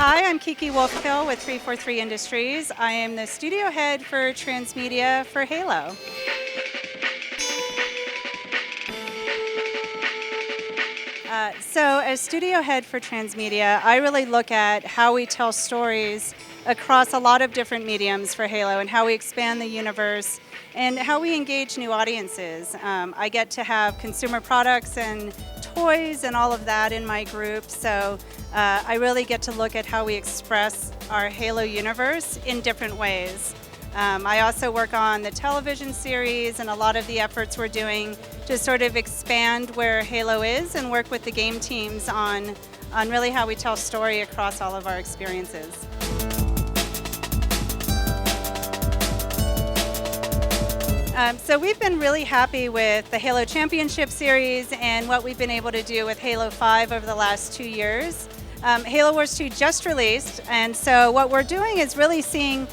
Hi, I'm Kiki Wolfkill with 343 Industries. I am the studio head for transmedia for Halo. So as studio head for transmedia, I really look at how we tell stories across a lot of different mediums for Halo and how we expand the universe and how we engage new audiences. I get to have consumer products and toys and all of that in my group, so I really get to look at how we express our Halo universe in different ways. I also work on the television series and a lot of the efforts we're doing to sort of expand where Halo is and work with the game teams on really how we tell story across all of our experiences. So we've been really happy with the Halo Championship series and what we've been able to do with Halo 5 over the last 2 years. Halo Wars 2 just released, and so what we're doing is really seeing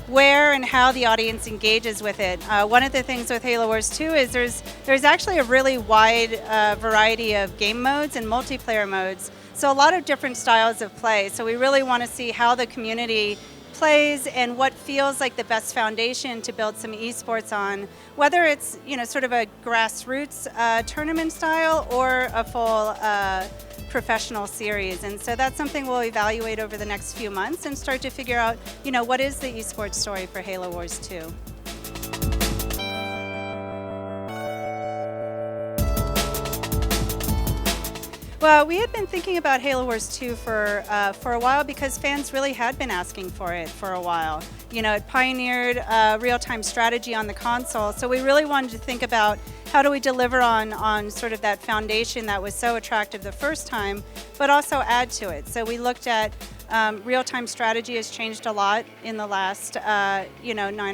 where and how the audience engages with it. One of the things with Halo Wars 2 is there's actually a really wide variety of game modes and multiplayer modes, so a lot of different styles of play. So we really want to see how the community plays and what feels like the best foundation to build some esports on, whether it's sort of a grassroots tournament style or a full professional series. And so that's something we'll evaluate over the next few months and start to figure out what is the esports story for Halo Wars 2. Well, we had been thinking about Halo Wars 2 for a while because fans really had been asking for it for a while. It pioneered real-time strategy on the console, so we really wanted to think about how do we deliver on sort of that foundation that was so attractive the first time, but also add to it. So we looked at real-time strategy has changed a lot in the last 9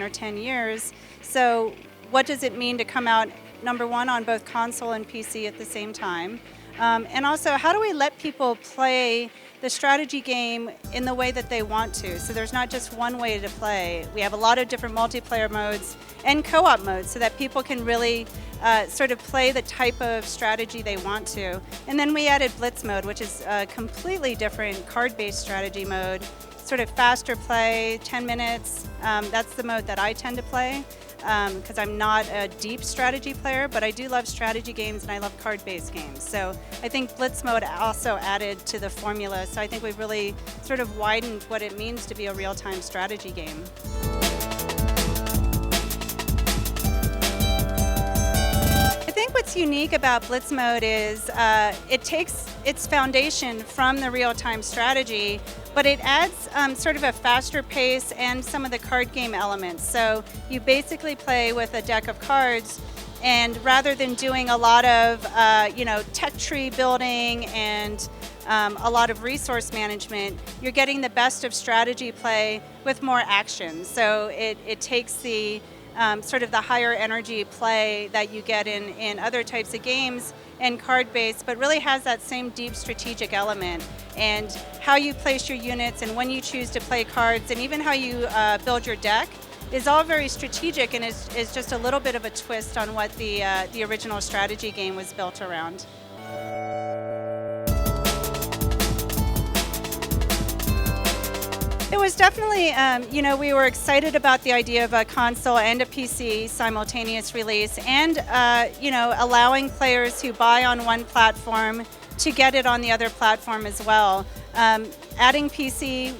or 10 years. So what does it mean to come out, number one, on both console and PC at the same time? And also, how do we let people play the strategy game in the way that they want to? So there's not just one way to play. We have a lot of different multiplayer modes and co-op modes so that people can really sort of play the type of strategy they want to. And then we added Blitz mode, which is a completely different card-based strategy mode, sort of faster play, 10 minutes. That's the mode that I tend to play. Because I'm not a deep strategy player, but I do love strategy games and I love card-based games. So I think Blitz mode also added to the formula, so I think we've really sort of widened what it means to be a real-time strategy game. I think what's unique about Blitz mode is it takes its foundation from the real-time strategy, but it adds sort of a faster pace and some of the card game elements. So you basically play with a deck of cards, and rather than doing a lot of tech tree building and a lot of resource management, you're getting the best of strategy play with more action. So it takes the sort of the higher energy play that you get in other types of games and card-based, but really has that same deep strategic element. And how you place your units and when you choose to play cards and even how you build your deck is all very strategic and is just a little bit of a twist on what the original strategy game was built around. It was definitely, we were excited about the idea of a console and a PC simultaneous release and, allowing players who buy on one platform to get it on the other platform as well. Adding PC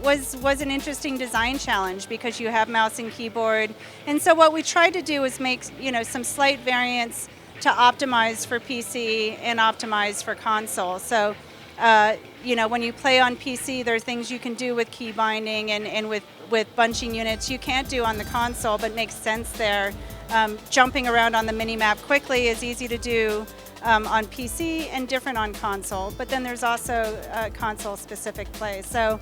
was an interesting design challenge because you have mouse and keyboard. And so what we tried to do was make, some slight variants to optimize for PC and optimize for console. So when you play on PC, there are things you can do with key binding and with bunching units you can't do on the console, but makes sense there. Jumping around on the mini-map quickly is easy to do on PC and different on console, but then there's also console-specific play. So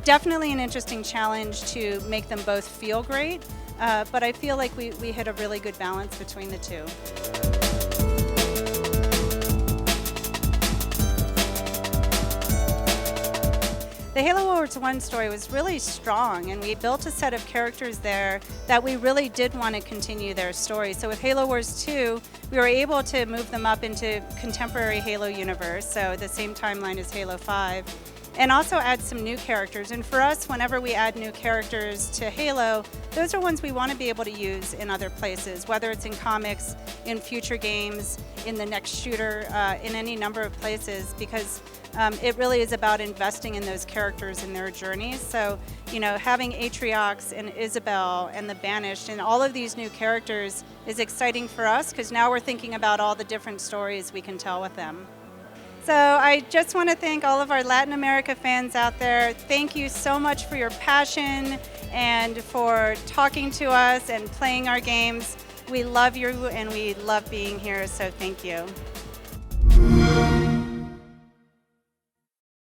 definitely an interesting challenge to make them both feel great, but I feel like we hit a really good balance between the two. The Halo Wars 1 story was really strong, and we built a set of characters there that we really did want to continue their story. So with Halo Wars 2, we were able to move them up into contemporary Halo universe, so the same timeline as Halo 5. and also add some new characters. And for us, whenever we add new characters to Halo, those are ones we want to be able to use in other places, whether it's in comics, in future games, in the next shooter, in any number of places, because it really is about investing in those characters and their journeys. So, you know, having Atriox and Isabel and the Banished and all of these new characters is exciting for us, because now we're thinking about all the different stories we can tell with them. So I just want to thank all of our Latin America fans out there. Thank you so much for your passion and for talking to us and playing our games. We love you and we love being here, so thank you.